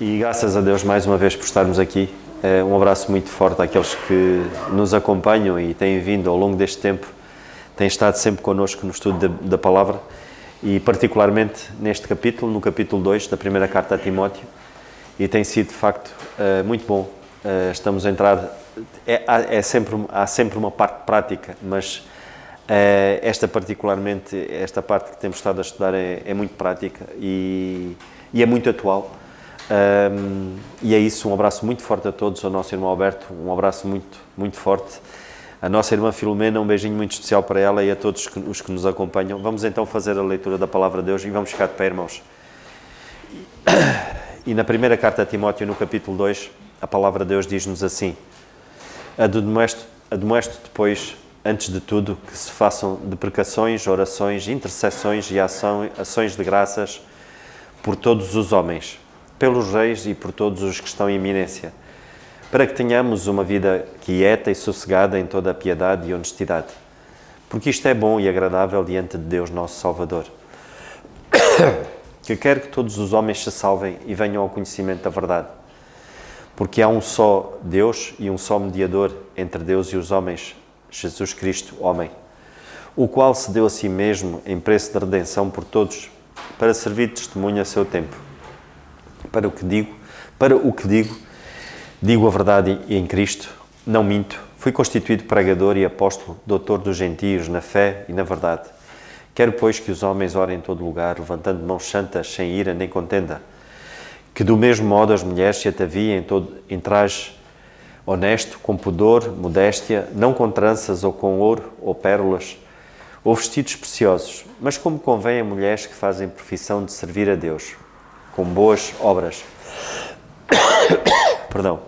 E graças a Deus mais uma vez por estarmos aqui. Um abraço muito forte àqueles que nos acompanham e têm vindo ao longo deste tempo, têm estado sempre connosco no estudo da palavra e particularmente neste capítulo, no capítulo 2 da primeira carta a Timóteo, e tem sido de facto muito bom. Estamos a entrar, há sempre uma parte prática, mas esta parte que temos estado a estudar é muito prática e é muito atual. E é isso, um abraço muito forte a todos, ao nosso irmão Alberto, um abraço muito, muito forte, a nossa irmã Filomena, um beijinho muito especial para ela e a todos os que nos acompanham. Vamos então fazer a leitura da Palavra de Deus e vamos ficar de pé, irmãos. E na primeira carta a Timóteo, no capítulo 2, a Palavra de Deus diz-nos assim: admoesto depois, antes de tudo, que se façam deprecações, orações, intercessões e ações de graças por todos os homens, pelos reis e por todos os que estão em eminência, para que tenhamos uma vida quieta e sossegada em toda a piedade e honestidade, porque isto é bom e agradável diante de Deus nosso Salvador, que quer que todos os homens se salvem e venham ao conhecimento da verdade, porque há um só Deus e um só mediador entre Deus e os homens, Jesus Cristo, homem, o qual se deu a si mesmo em preço de redenção por todos, para servir de testemunho a seu tempo. Para o que digo a verdade em Cristo, não minto, fui constituído pregador e apóstolo, doutor dos gentios na fé e na verdade. Quero, pois, que os homens orem em todo lugar, levantando mãos santas, sem ira nem contenda. Que do mesmo modo as mulheres se ataviem em traje honesto, com pudor, modéstia, não com tranças ou com ouro ou pérolas, ou vestidos preciosos, mas como convém a mulheres que fazem profissão de servir a Deus, com boas obras. Perdão.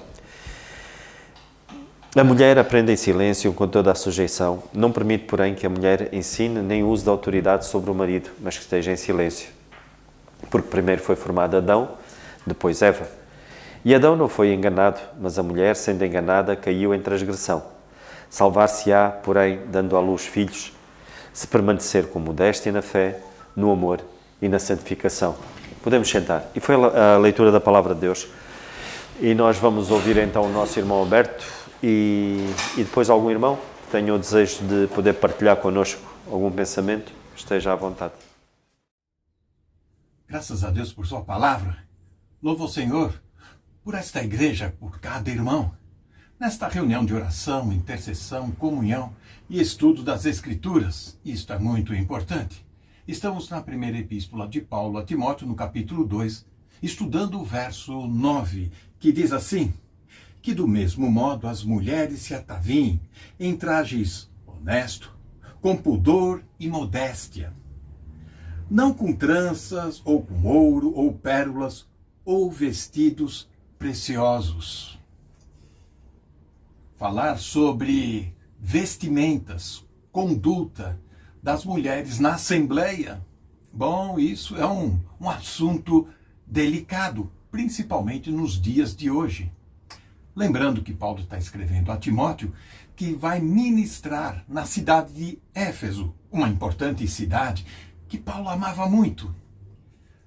A mulher aprende em silêncio com toda a sujeição. Não permite, porém, que a mulher ensine nem use de autoridade sobre o marido, mas que esteja em silêncio. Porque primeiro foi formado Adão, depois Eva. E Adão não foi enganado, mas a mulher, sendo enganada, caiu em transgressão. Salvar-se-á, porém, dando à luz filhos, se permanecer com modéstia na fé, no amor e na santificação. Podemos sentar. E foi a leitura da Palavra de Deus. E nós vamos ouvir então o nosso irmão Alberto e depois algum irmão que tenha o desejo de poder partilhar connosco algum pensamento, esteja à vontade. Graças a Deus por sua palavra. Louvo ao Senhor por esta igreja, por cada irmão. Nesta reunião de oração, intercessão, comunhão e estudo das Escrituras. Isto é muito importante. Estamos na primeira epístola de Paulo a Timóteo, no capítulo 2, estudando o verso 9, que diz assim: que do mesmo modo as mulheres se ataviem em trajes honesto, com pudor e modéstia, não com tranças, ou com ouro, ou pérolas, ou vestidos preciosos. Falar sobre vestimentas, conduta das mulheres na Assembleia. Bom, isso é um assunto delicado, principalmente nos dias de hoje. Lembrando que Paulo está escrevendo a Timóteo que vai ministrar na cidade de Éfeso, uma importante cidade que Paulo amava muito.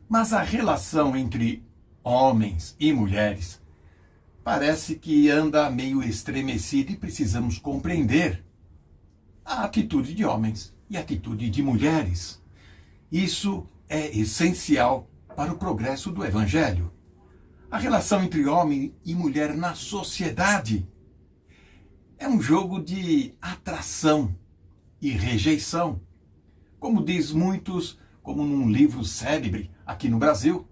Mas a relação entre homens e mulheres parece que anda meio estremecida e precisamos compreender a atitude de homens e a atitude de mulheres. Isso é essencial para o progresso do Evangelho. A relação entre homem e mulher na sociedade é um jogo de atração e rejeição. Como diz muitos, como num livro célebre aqui no Brasil,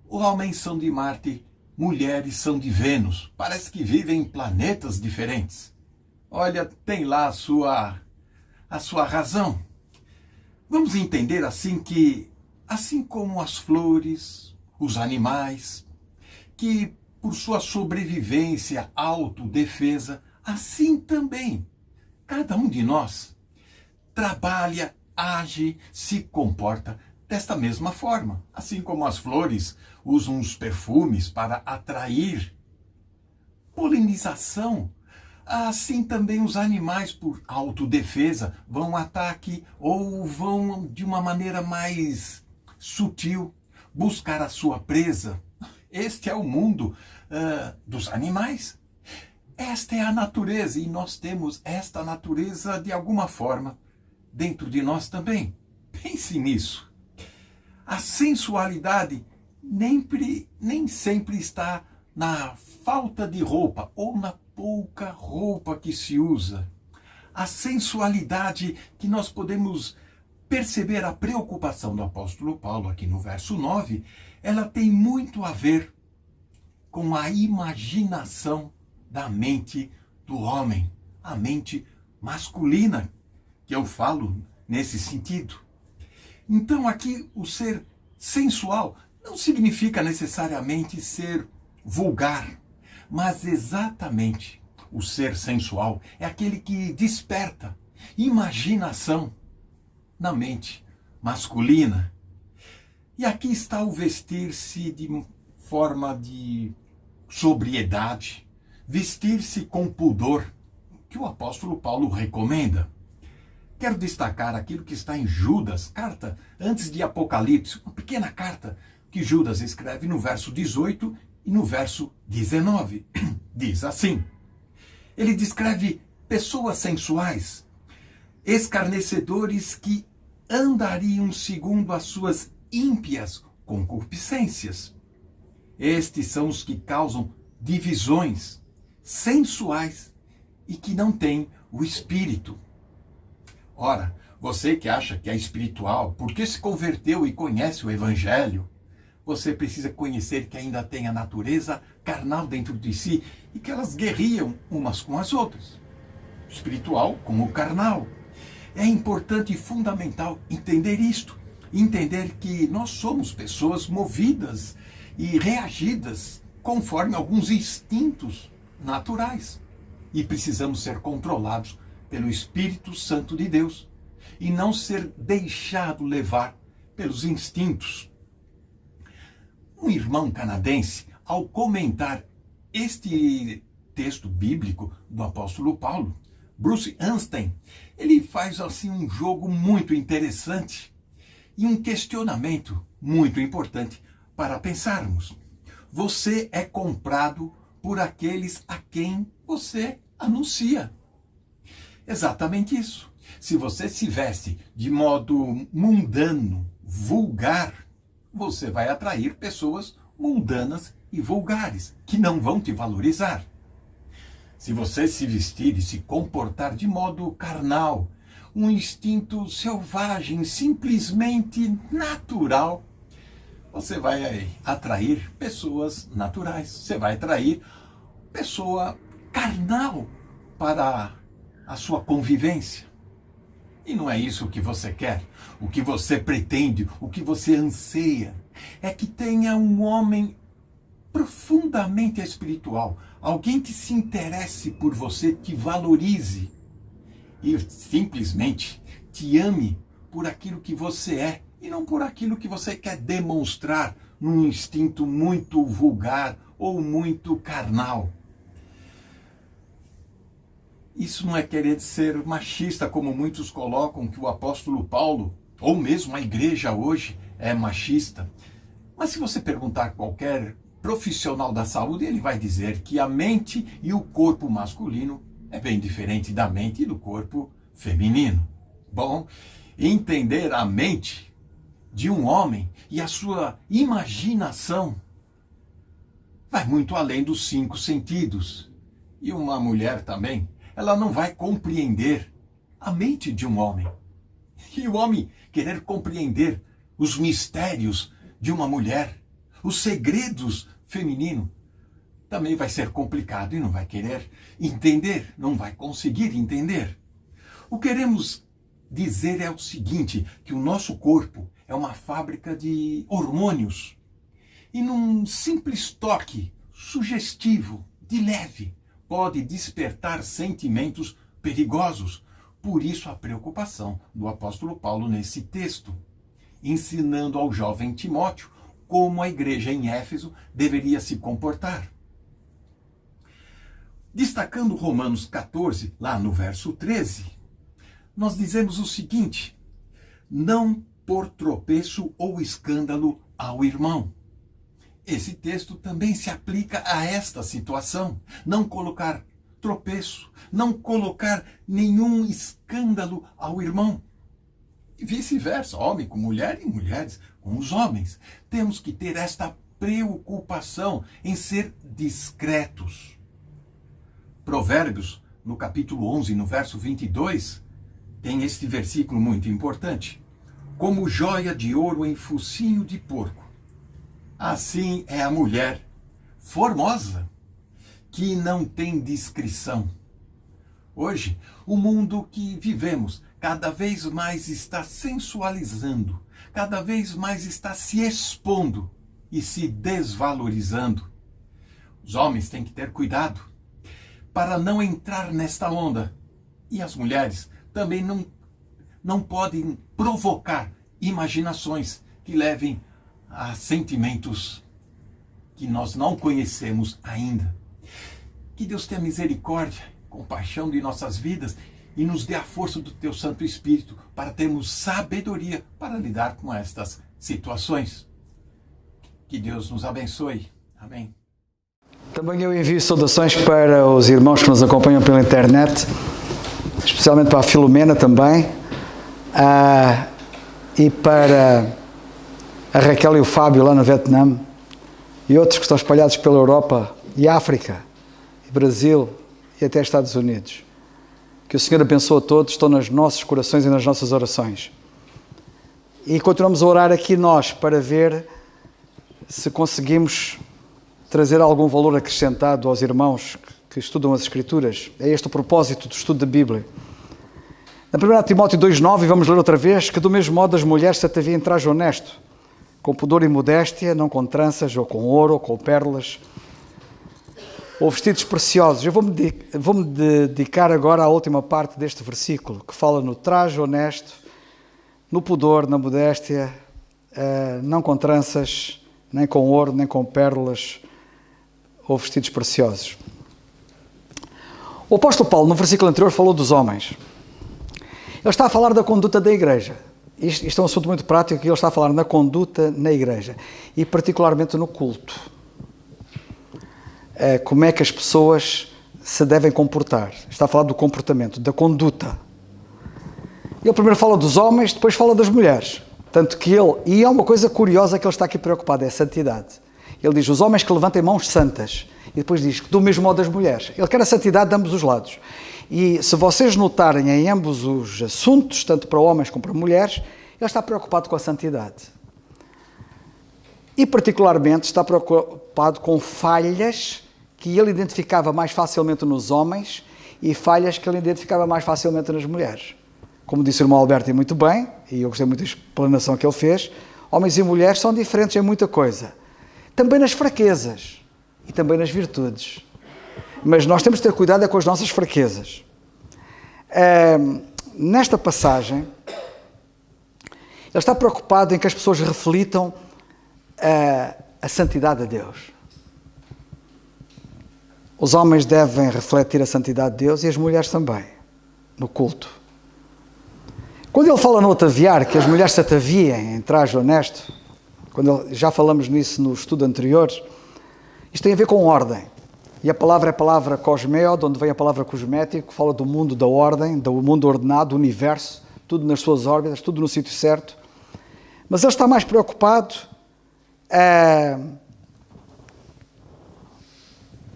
homens são de Marte, mulheres são de Vênus. Parece que vivem em planetas diferentes. Olha, tem lá a sua razão. Vamos entender assim que, assim como as flores, os animais, que por sua sobrevivência, autodefesa, assim também, cada um de nós trabalha, age, se comporta desta mesma forma. Assim como as flores usam os perfumes para atrair polinização, assim também os animais, por autodefesa, vão ao ataque ou vão de uma maneira mais sutil buscar a sua presa. Este é o mundo dos animais. Esta é a natureza e nós temos esta natureza de alguma forma dentro de nós também. Pense nisso. A sensualidade nem sempre está na falta de roupa ou na pouca roupa que se usa. A sensualidade que nós podemos perceber, a preocupação do apóstolo Paulo aqui no verso 9, ela tem muito a ver com a imaginação da mente do homem, a mente masculina, que eu falo nesse sentido. Então aqui o ser sensual não significa necessariamente ser vulgar, mas exatamente o ser sensual é aquele que desperta imaginação na mente masculina. E aqui está o vestir-se de forma de sobriedade, vestir-se com pudor, que o apóstolo Paulo recomenda. Quero destacar aquilo que está em Judas, carta antes de Apocalipse, uma pequena carta que Judas escreve no verso 18 e no verso 19. Diz assim: ele descreve pessoas sensuais, escarnecedores que andariam segundo as suas ímpias concupiscências. Estes são os que causam divisões, sensuais e que não têm o espírito. Ora, você que acha que é espiritual, porque se converteu e conhece o Evangelho, você precisa conhecer que ainda tem a natureza carnal dentro de si e que elas guerriam umas com as outras. O espiritual com o carnal. É importante e fundamental entender isto. Entender que nós somos pessoas movidas e reagidas conforme alguns instintos naturais. E precisamos ser controlados pelo Espírito Santo de Deus e não ser deixado levar pelos instintos. Um irmão canadense, ao comentar este texto bíblico do apóstolo Paulo, Bruce Anstey, ele faz assim um jogo muito interessante e um questionamento muito importante para pensarmos. Você é comprado por aqueles a quem você anuncia. Exatamente isso. Se você se veste de modo mundano, vulgar, você vai atrair pessoas mundanas e vulgares, que não vão te valorizar. Se você se vestir e se comportar de modo carnal, um instinto selvagem, simplesmente natural, você vai atrair pessoas naturais. Você vai atrair pessoa carnal para a sua convivência. E não é isso que você quer. O que você pretende, o que você anseia, é que tenha um homem profundamente espiritual, alguém que se interesse por você, te valorize e simplesmente te ame por aquilo que você é e não por aquilo que você quer demonstrar num instinto muito vulgar ou muito carnal. Isso não é querer ser machista, como muitos colocam que o apóstolo Paulo, ou mesmo a igreja hoje, é machista. Mas se você perguntar a qualquer profissional da saúde, ele vai dizer que a mente e o corpo masculino é bem diferente da mente e do corpo feminino. Bom, entender a mente de um homem e a sua imaginação vai muito além dos 5 sentidos. E uma mulher também, ela não vai compreender a mente de um homem. E o homem querer compreender os mistérios de uma mulher, os segredos femininos, também vai ser complicado e não vai querer entender, não vai conseguir entender. O que queremos dizer é o seguinte, que o nosso corpo é uma fábrica de hormônios. E num simples toque sugestivo, de leve, pode despertar sentimentos perigosos. Por isso a preocupação do apóstolo Paulo nesse texto, ensinando ao jovem Timóteo como a igreja em Éfeso deveria se comportar. Destacando Romanos 14, lá no verso 13, nós dizemos o seguinte: não por tropeço ou escândalo ao irmão. esse texto também se aplica a esta situação. Não colocar tropeço, não colocar nenhum escândalo ao irmão. E vice-versa, homem com mulher e mulheres com os homens. Temos que ter esta preocupação em ser discretos. Provérbios, no capítulo 11, no verso 22, tem este versículo muito importante. Como joia de ouro em focinho de porco, assim é a mulher formosa, que não tem discrição. Hoje, o mundo que vivemos cada vez mais está sensualizando, cada vez mais está se expondo e se desvalorizando. Os homens têm que ter cuidado para não entrar nesta onda. E as mulheres também não podem provocar imaginações que levem a sentimentos que nós não conhecemos ainda. Que Deus tenha misericórdia, compaixão de nossas vidas e nos dê a força do Teu Santo Espírito para termos sabedoria para lidar com estas situações. Que Deus nos abençoe. Amém. Também eu envio saudações para os irmãos que nos acompanham pela internet, especialmente para a Filomena também, e para a Raquel e o Fábio lá no Vietnã, e outros que estão espalhados pela Europa e África, e Brasil e até Estados Unidos. Que o Senhor abençoe a todos, estão nos nossos corações e nas nossas orações. E continuamos a orar aqui nós para ver se conseguimos trazer algum valor acrescentado aos irmãos que estudam as Escrituras. É este o propósito do estudo da Bíblia. Na 1 Timóteo 2,9, vamos ler outra vez, que do mesmo modo as mulheres se ataviem em traje honesto, com pudor e modéstia, não com tranças, ou com ouro, ou com pérolas, ou vestidos preciosos. Eu vou-me dedicar agora à última parte deste versículo, que fala no traje honesto, no pudor, na modéstia, não com tranças, nem com ouro, nem com pérolas, ou vestidos preciosos. O apóstolo Paulo, no versículo anterior, falou dos homens. Ele está a falar da conduta da igreja. Isto é um assunto muito prático, e ele está a falar na conduta na igreja, e particularmente no culto. Como é que as pessoas se devem comportar. Está a falar do comportamento, da conduta. Ele primeiro fala dos homens, depois fala das mulheres. Tanto que e há uma coisa curiosa que ele está aqui preocupado, é a santidade. Ele diz, os homens que levantem mãos santas, e depois diz, do mesmo modo as mulheres. Ele quer a santidade de ambos os lados. E se vocês notarem em ambos os assuntos, tanto para homens como para mulheres, ele está preocupado com a santidade. E particularmente está preocupado com falhas que ele identificava mais facilmente nos homens e falhas que ele identificava mais facilmente nas mulheres. Como disse o irmão Alberto e muito bem, e eu gostei muito da explanação que ele fez, homens e mulheres são diferentes em muita coisa. Também nas fraquezas e também nas virtudes. Mas nós temos de ter cuidado com as nossas fraquezas. Nesta passagem, ele está preocupado em que as pessoas reflitam a santidade de Deus. Os homens devem refletir a santidade de Deus e as mulheres também, no culto. Quando ele fala no ataviar, que as mulheres se ataviem em traje honesto, já falamos nisso no estudo anterior, isto tem a ver com ordem. E a palavra é a palavra cosmeo, de onde vem a palavra cosmético, que fala do mundo da ordem, do mundo ordenado, do universo, tudo nas suas órbitas, tudo no sítio certo. Mas ele está mais preocupado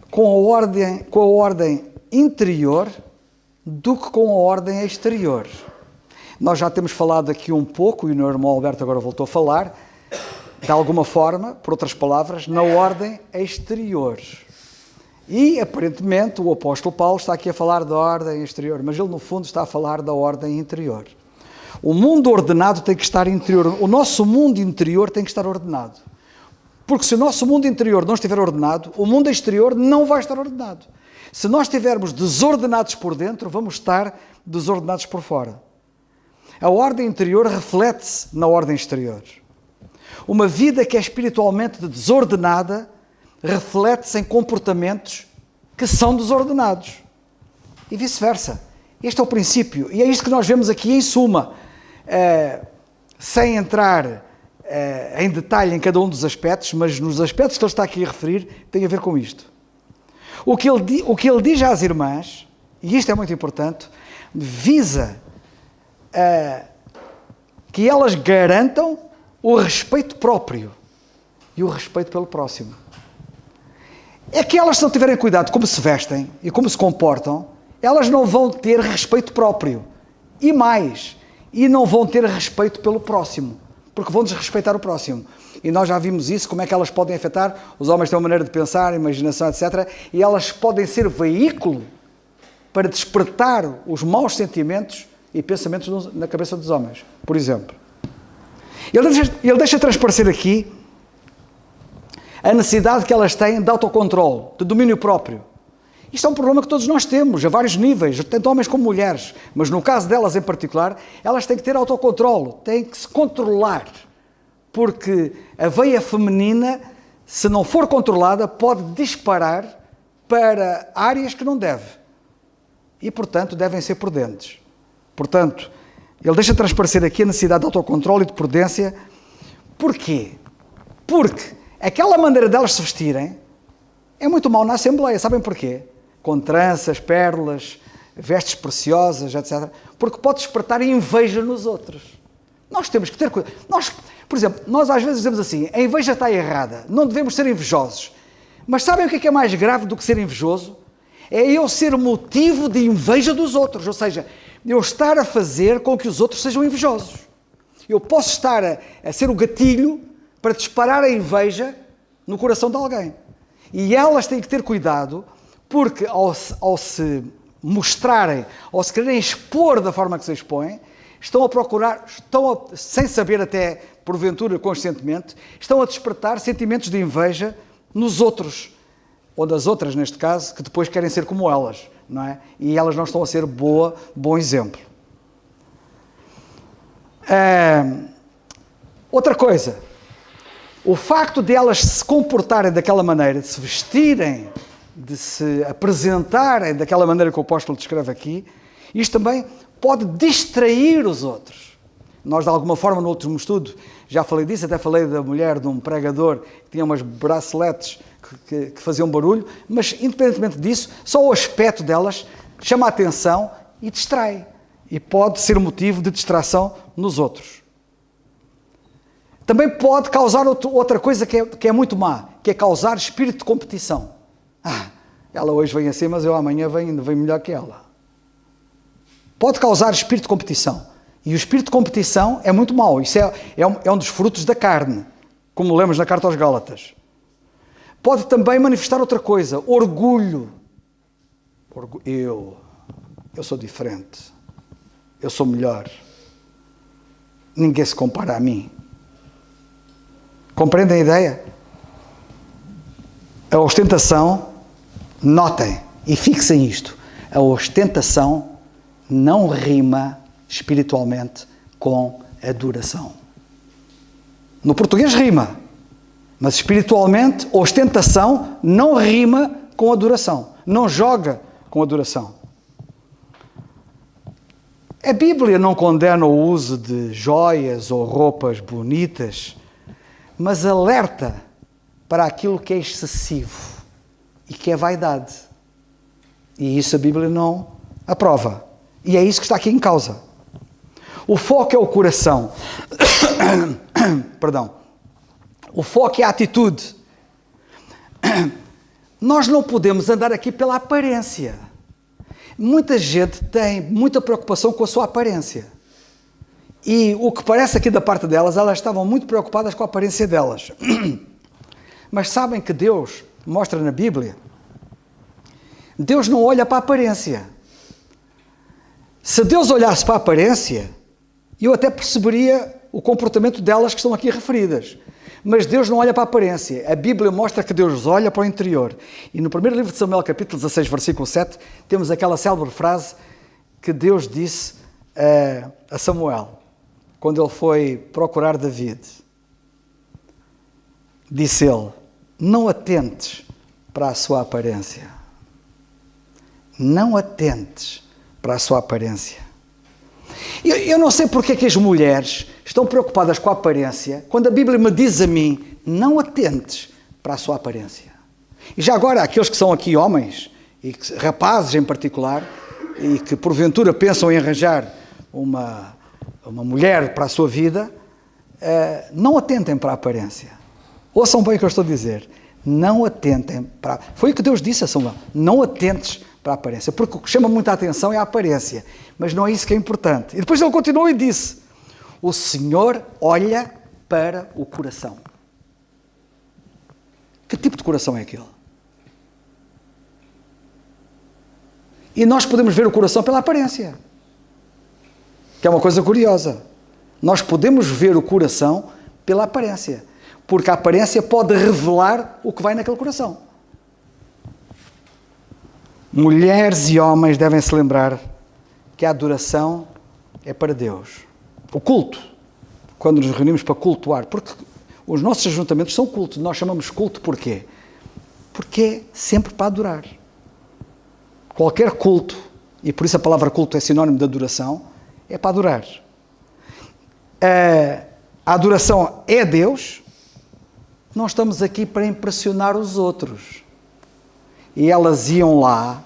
com a ordem interior do que com a ordem exterior. Nós já temos falado aqui um pouco, e o meu irmão Alberto agora voltou a falar, de alguma forma, por outras palavras, na ordem exterior. E, aparentemente, o apóstolo Paulo está aqui a falar da ordem exterior, mas ele, no fundo, está a falar da ordem interior. O mundo ordenado tem que estar interior. O nosso mundo interior tem que estar ordenado. Porque se o nosso mundo interior não estiver ordenado, o mundo exterior não vai estar ordenado. Se nós estivermos desordenados por dentro, vamos estar desordenados por fora. A ordem interior reflete-se na ordem exterior. Uma vida que é espiritualmente desordenada reflete-se em comportamentos que são desordenados. E vice-versa. Este é o princípio. E é isto que nós vemos aqui em suma. Sem entrar em detalhe em cada um dos aspectos, mas nos aspectos que ele está aqui a referir, tem a ver com isto. O que ele diz às irmãs, e isto é muito importante, visa que elas garantam o respeito próprio e o respeito pelo próximo. É que elas, se não tiverem cuidado como se vestem e como se comportam, elas não vão ter respeito próprio. E mais, e não vão ter respeito pelo próximo, porque vão desrespeitar o próximo. E nós já vimos isso, como é que elas podem afetar. Os homens têm uma maneira de pensar, imaginação, etc. E elas podem ser veículo para despertar os maus sentimentos e pensamentos na cabeça dos homens, por exemplo. Ele deixa transparecer aqui a necessidade que elas têm de autocontrole, de domínio próprio. Isto é um problema que todos nós temos, a vários níveis, tanto homens como mulheres, mas no caso delas em particular, elas têm que ter autocontrole, têm que se controlar, porque a veia feminina, se não for controlada, pode disparar para áreas que não deve. E, portanto, devem ser prudentes. Portanto, ele deixa transparecer aqui a necessidade de autocontrole e de prudência. Porquê? Porque aquela maneira delas se vestirem é muito mau na Assembleia. Sabem porquê? Com tranças, pérolas, vestes preciosas, etc. Porque pode despertar inveja nos outros. Nós temos que ter cuidado. Por exemplo, nós às vezes dizemos assim, a inveja está errada, não devemos ser invejosos. Mas sabem o que é mais grave do que ser invejoso? É eu ser motivo de inveja dos outros, ou seja, eu estar a fazer com que os outros sejam invejosos. Eu posso estar a ser o gatilho para disparar a inveja no coração de alguém. E elas têm que ter cuidado, porque ao se mostrarem, ao se quererem expor da forma que se expõem, estão a procurar, sem saber até, porventura, conscientemente, estão a despertar sentimentos de inveja nos outros, ou das outras, neste caso, que depois querem ser como elas, não é? E elas não estão a ser bom exemplo. Outra coisa, o facto de elas se comportarem daquela maneira, de se vestirem, de se apresentarem daquela maneira que o apóstolo descreve aqui, isto também pode distrair os outros. Nós, de alguma forma, no último estudo, já falei disso, até falei da mulher de um pregador que tinha umas braceletes que faziam barulho, mas, independentemente disso, só o aspecto delas chama a atenção e distrai. E pode ser motivo de distração nos outros. Também pode causar outra coisa que é muito má, que é causar espírito de competição. Ela hoje vem assim, mas eu amanhã venho melhor que ela. Pode causar espírito de competição. E o espírito de competição é muito mau. Isso é um dos frutos da carne, como lemos na carta aos Gálatas. Pode também manifestar outra coisa, orgulho. Eu sou diferente. Eu sou melhor. Ninguém se compara a mim. Compreendem a ideia? A ostentação, notem e fixem isto, a ostentação não rima espiritualmente com adoração. No português rima, mas espiritualmente, ostentação não rima com adoração, não joga com adoração. A Bíblia não condena o uso de joias ou roupas bonitas, mas alerta para aquilo que é excessivo e que é vaidade. E isso a Bíblia não aprova. E é isso que está aqui em causa. O foco é o coração. Perdão. O foco é a atitude. Nós não podemos andar aqui pela aparência. Muita gente tem muita preocupação com a sua aparência. E o que parece aqui da parte delas, elas estavam muito preocupadas com a aparência delas. Mas sabem que Deus mostra na Bíblia, Deus não olha para a aparência. Se Deus olhasse para a aparência, eu até perceberia o comportamento delas que estão aqui referidas. Mas Deus não olha para a aparência. A Bíblia mostra que Deus olha para o interior. E no primeiro livro de Samuel, capítulo 16, versículo 7, temos aquela célebre frase que Deus disse a Samuel, quando ele foi procurar David. Disse ele, não atentes para a sua aparência. Não atentes para a sua aparência. Eu não sei porque é que as mulheres estão preocupadas com a aparência, quando a Bíblia me diz a mim, não atentes para a sua aparência. E já agora, aqueles que são aqui homens, e rapazes em particular, e que porventura pensam em arranjar uma mulher para a sua vida, não atentem para a aparência. Ouçam bem o que eu estou a dizer. Não atentem para... Foi o que Deus disse a Samuel. Não atentes para a aparência. Porque o que chama muita atenção é a aparência. Mas não é isso que é importante. E depois ele continuou e disse, o Senhor olha para o coração. Que tipo de coração é aquele? E nós podemos ver o coração pela aparência. Que é uma coisa curiosa. Nós podemos ver o coração pela aparência. Porque a aparência pode revelar o que vai naquele coração. Mulheres e homens devem se lembrar que a adoração é para Deus. O culto, quando nos reunimos para cultuar, porque os nossos ajuntamentos são cultos, nós chamamos culto porquê? Porque é sempre para adorar. Qualquer culto, e por isso a palavra culto é sinónimo de adoração, é para adorar. A adoração é Deus, não estamos aqui para impressionar os outros. E elas iam lá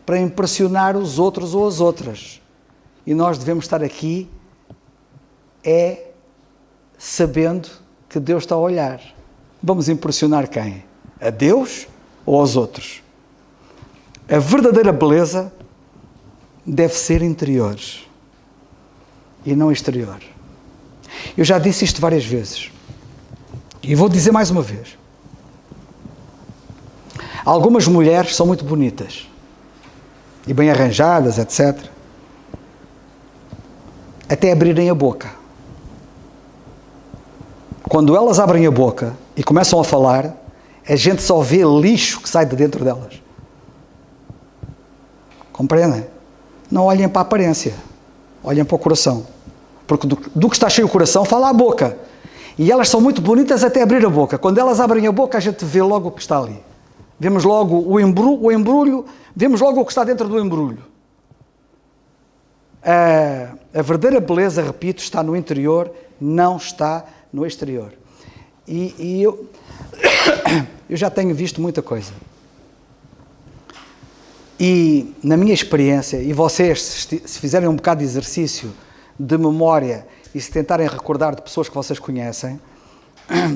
para impressionar os outros ou as outras. E nós devemos estar aqui sabendo que Deus está a olhar. Vamos impressionar quem? A Deus ou aos outros? A verdadeira beleza deve ser interior e não exterior. Eu já disse isto várias vezes e vou dizer mais uma vez. Algumas mulheres são muito bonitas e bem arranjadas, etc. Até abrirem a boca. Quando elas abrem a boca e começam a falar, a gente só vê lixo que sai de dentro delas. Compreendem? Não olhem para a aparência, olhem para o coração. Porque do que está cheio o coração, fala a boca. E elas são muito bonitas até abrir a boca. Quando elas abrem a boca, a gente vê logo o que está ali. Vemos logo o embrulho, vemos logo o que está dentro do embrulho. A verdadeira beleza, repito, está no interior, não está no exterior. E eu já tenho visto muita coisa. E na minha experiência, e vocês, se fizerem um bocado de exercício de memória e se tentarem recordar de pessoas que vocês conhecem,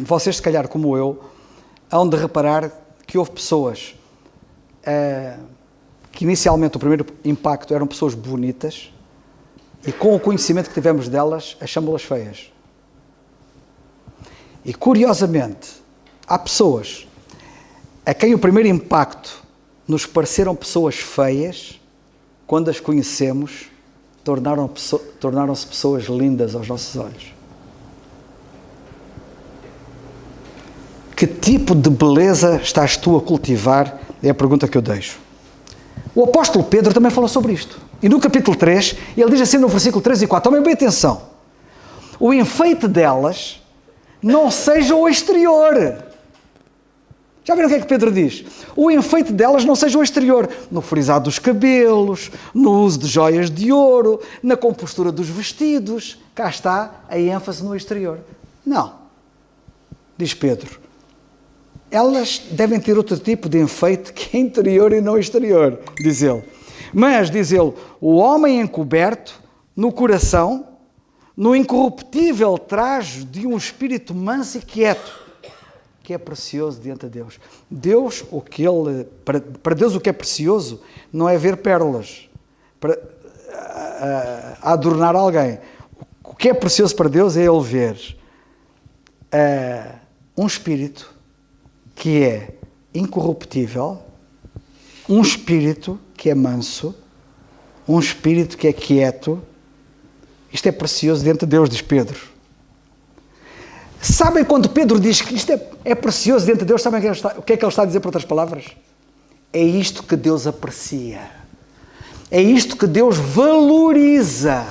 vocês, se calhar como eu, hão de reparar que houve pessoas que inicialmente o primeiro impacto eram pessoas bonitas e com o conhecimento que tivemos delas, achamos-las feias. E curiosamente, há pessoas a quem o primeiro impacto nos pareceram pessoas feias, quando as conhecemos, tornaram-se pessoas lindas aos nossos olhos. Que tipo de beleza estás tu a cultivar? É a pergunta que eu deixo. O apóstolo Pedro também falou sobre isto. E no capítulo 3, ele diz assim no versículo 3 e 4, tomem bem atenção. O enfeite delas não seja o exterior. Já viram o que é que Pedro diz? O enfeite delas não seja o exterior. No frisado dos cabelos, no uso de joias de ouro, na compostura dos vestidos. Cá está a ênfase no exterior. Não. Diz Pedro. Elas devem ter outro tipo de enfeite que é interior e não exterior, diz ele. Mas, diz ele, o homem encoberto no coração, no incorruptível trajo de um espírito manso e quieto, que é precioso diante de Deus. Deus, para Deus o que é precioso não é ver pérolas a adornar alguém. O que é precioso para Deus é Ele ver um espírito que é incorruptível, um espírito que é manso, um espírito que é quieto. Isto é precioso diante de Deus, diz Pedro. Sabem quando Pedro diz que isto é precioso diante de Deus, sabem o que é que ele está a dizer por outras palavras? É isto que Deus aprecia. É isto que Deus valoriza.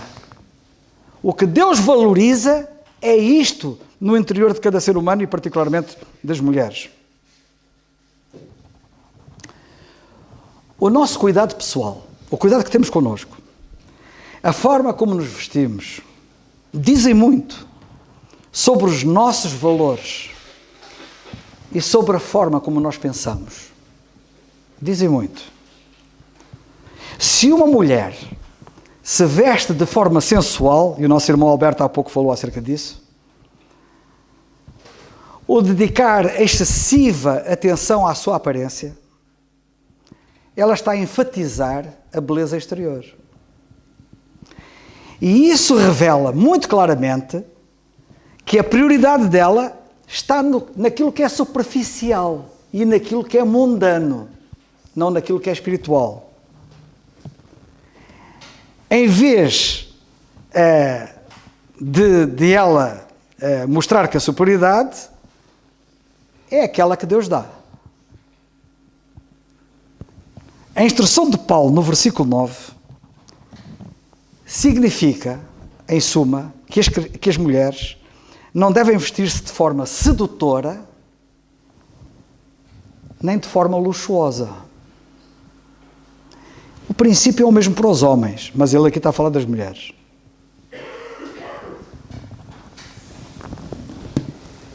O que Deus valoriza é isto no interior de cada ser humano e particularmente das mulheres. O nosso cuidado pessoal, o cuidado que temos connosco, a forma como nos vestimos, dizem muito sobre os nossos valores e sobre a forma como nós pensamos. Dizem muito. Se uma mulher se veste de forma sensual, e o nosso irmão Alberto há pouco falou acerca disso, ou dedicar excessiva atenção à sua aparência, ela está a enfatizar a beleza exterior. E isso revela muito claramente que a prioridade dela está naquilo que é superficial e naquilo que é mundano, não naquilo que é espiritual. Em vez de ela mostrar que a superioridade é aquela que Deus dá. A instrução de Paulo no versículo 9 significa, em suma, que as mulheres não devem vestir-se de forma sedutora nem de forma luxuosa. O princípio é o mesmo para os homens, mas ele aqui está a falar das mulheres.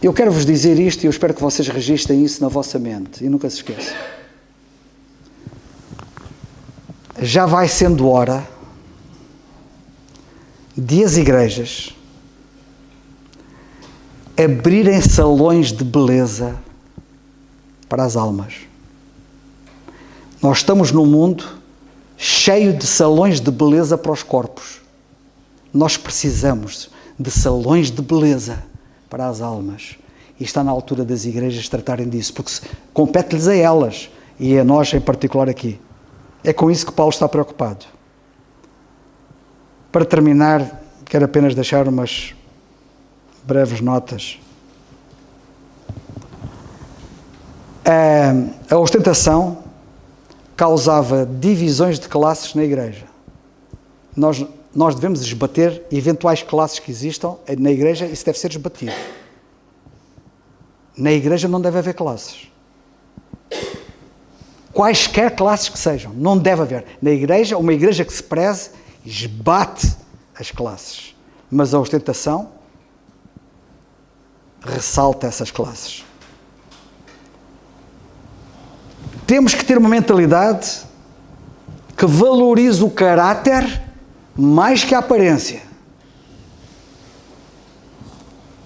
Eu quero vos dizer isto e eu espero que vocês registrem isso na vossa mente e nunca se esqueçam. Já vai sendo hora de as igrejas abrirem salões de beleza para as almas. Nós estamos num mundo cheio de salões de beleza para os corpos. Nós precisamos de salões de beleza para as almas. E está na altura das igrejas tratarem disso, porque compete-lhes a elas, e a nós em particular aqui. É com isso que Paulo está preocupado. Para terminar, quero apenas deixar umas breves notas. A ostentação causava divisões de classes na igreja. Nós devemos esbater eventuais classes que existam na igreja, isso deve ser esbatido. Na igreja não deve haver classes. Quaisquer classes que sejam, não deve haver. Na igreja, uma igreja que se preze, esbate as classes. Mas a ostentação ressalta essas classes. Temos que ter uma mentalidade que valorize o caráter mais que a aparência.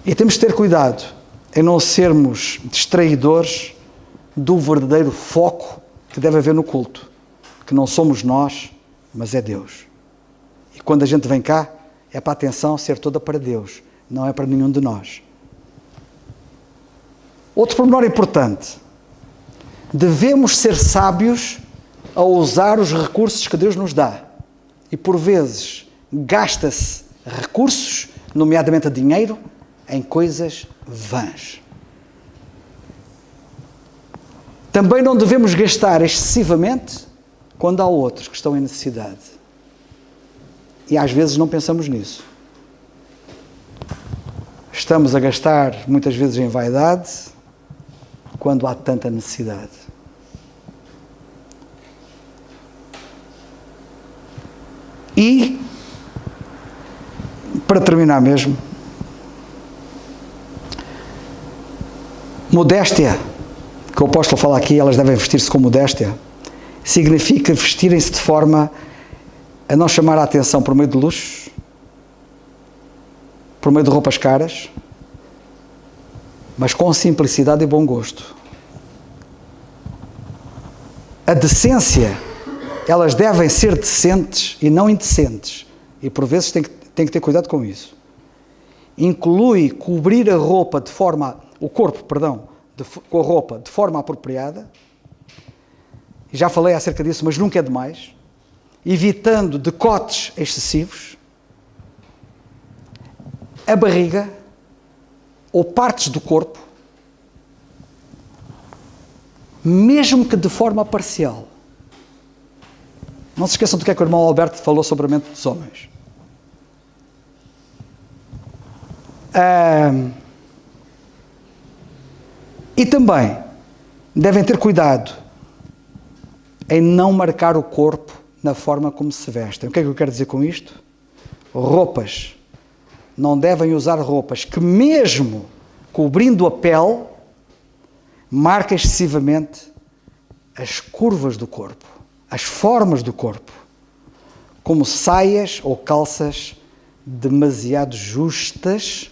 E temos que ter cuidado em não sermos distraidores do verdadeiro foco que deve haver no culto, que não somos nós, mas é Deus. E quando a gente vem cá, é para a atenção ser toda para Deus, não é para nenhum de nós. Outro pormenor importante: devemos ser sábios a usar os recursos que Deus nos dá. E por vezes gasta-se recursos, nomeadamente dinheiro, em coisas vãs. Também não devemos gastar excessivamente quando há outros que estão em necessidade. E às vezes não pensamos nisso. Estamos a gastar muitas vezes em vaidade quando há tanta necessidade. E, para terminar mesmo, modéstia, que o apóstolo fala aqui, elas devem vestir-se com modéstia, significa vestirem-se de forma a não chamar a atenção por meio de luxos, por meio de roupas caras, mas com simplicidade e bom gosto. A decência, elas devem ser decentes e não indecentes, e por vezes tem que ter cuidado com isso. Inclui cobrir a roupa de forma, o corpo, perdão, com a roupa de forma apropriada. Já falei acerca disso, mas nunca é demais. Evitando decotes excessivos, a barriga ou partes do corpo, mesmo que de forma parcial. Não se esqueçam do que é que o irmão Alberto falou sobre a mente dos homens. E também devem ter cuidado em não marcar o corpo na forma como se vestem. O que é que eu quero dizer com isto? Roupas não devem usar roupas que, mesmo cobrindo a pele, marca excessivamente as curvas do corpo, as formas do corpo, como saias ou calças demasiado justas.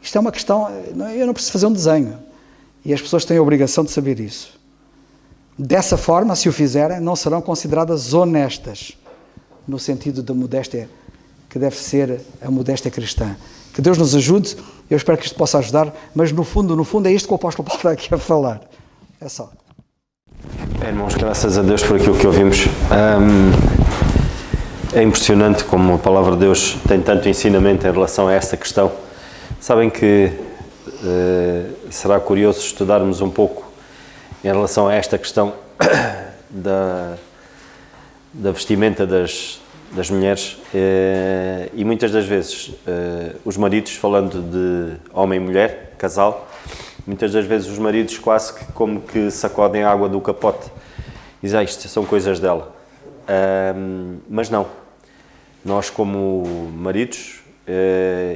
Isto é uma questão, eu não preciso fazer um desenho, e as pessoas têm a obrigação de saber isso. Dessa forma, se o fizerem, não serão consideradas honestas, no sentido da modéstia, que deve ser a modéstia cristã. Que Deus nos ajude, eu espero que isto possa ajudar, mas no fundo é isto que o apóstolo Paulo está aqui a falar. É só. Irmãos, graças a Deus por aquilo que ouvimos. É impressionante como a palavra de Deus tem tanto ensinamento em relação a esta questão. Sabem que será curioso estudarmos um pouco em relação a esta questão da vestimenta das mulheres, e muitas das vezes os maridos, falando de homem e mulher, casal, muitas das vezes os maridos quase que como que sacodem a água do capote e dizem, isto são coisas dela. Mas não, nós como maridos,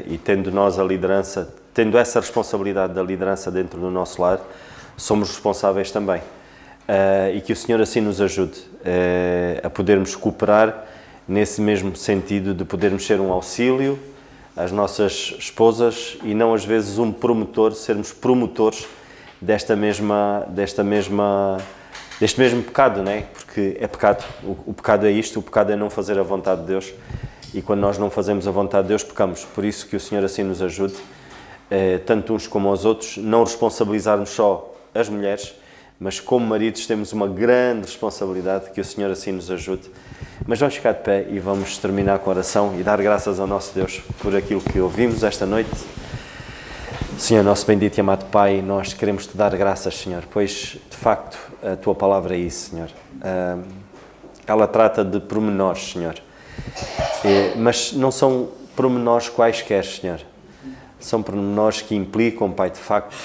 e tendo nós a liderança, tendo essa responsabilidade da liderança dentro do nosso lar, somos responsáveis também. E que o Senhor assim nos ajude a podermos cooperar nesse mesmo sentido de podermos ser um auxílio às nossas esposas e não às vezes um promotor, sermos promotores deste mesmo pecado, não é? Porque é pecado. O pecado é isto, o pecado é não fazer a vontade de Deus, e quando nós não fazemos a vontade de Deus, pecamos. Por isso que o Senhor assim nos ajude, tanto uns como os outros, não responsabilizarmos só as mulheres, mas como maridos temos uma grande responsabilidade, que o Senhor assim nos ajude. Mas vamos ficar de pé e vamos terminar com a oração e dar graças ao nosso Deus por aquilo que ouvimos esta noite. Senhor, nosso bendito e amado Pai, nós queremos Te dar graças, Senhor, pois, de facto, a Tua palavra é isso, Senhor. Ela trata de pormenores, Senhor, mas não são pormenores quaisquer, Senhor. São pormenores que implicam, Pai, de facto,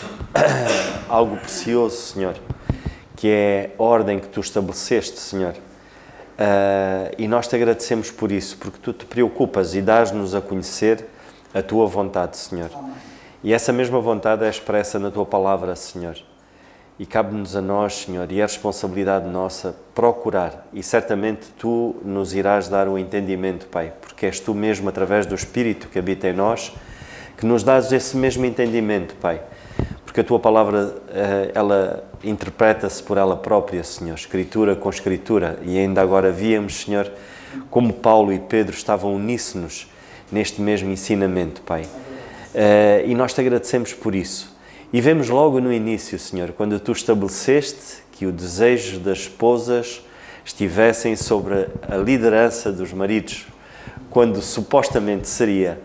algo precioso, Senhor, que é a ordem que Tu estabeleceste, Senhor. E nós Te agradecemos por isso, porque Tu Te preocupas e dás-nos a conhecer a Tua vontade, Senhor. E essa mesma vontade é expressa na Tua palavra, Senhor. E cabe-nos a nós, Senhor, e é responsabilidade nossa procurar. E certamente Tu nos irás dar o entendimento, Pai, porque és Tu mesmo, através do Espírito que habita em nós, que nos dás esse mesmo entendimento, Pai. Porque a Tua palavra, ela interpreta-se por ela própria, Senhor, Escritura com Escritura. E ainda agora víamos, Senhor, como Paulo e Pedro estavam uníssonos neste mesmo ensinamento, Pai. E nós Te agradecemos por isso. E vemos logo no início, Senhor, quando Tu estabeleceste que o desejo das esposas estivessem sobre a liderança dos maridos, quando supostamente seria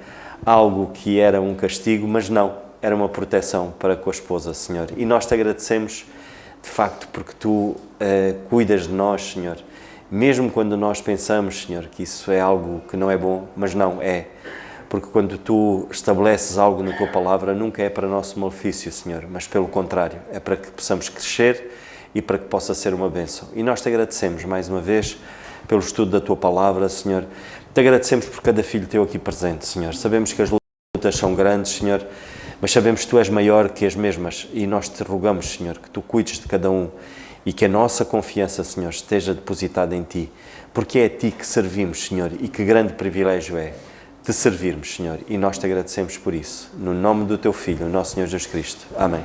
algo que era um castigo, mas não, era uma proteção para com a esposa, Senhor. E nós Te agradecemos, de facto, porque Tu cuidas de nós, Senhor, mesmo quando nós pensamos, Senhor, que isso é algo que não é bom, mas não é. Porque quando Tu estabeleces algo na Tua palavra, nunca é para nosso malefício, Senhor, mas pelo contrário, é para que possamos crescer e para que possa ser uma bênção. E nós Te agradecemos, mais uma vez, pelo estudo da Tua palavra, Senhor. Te agradecemos por cada filho Teu aqui presente, Senhor. Sabemos que as lutas são grandes, Senhor, mas sabemos que Tu és maior que as mesmas e nós Te rogamos, Senhor, que Tu cuides de cada um e que a nossa confiança, Senhor, esteja depositada em Ti, porque é a Ti que servimos, Senhor, e que grande privilégio é Te servirmos, Senhor, e nós Te agradecemos por isso. No nome do Teu Filho, o nosso Senhor Jesus Cristo. Amém.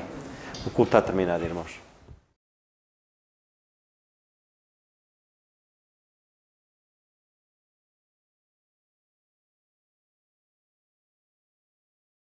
O culto está terminado, irmãos.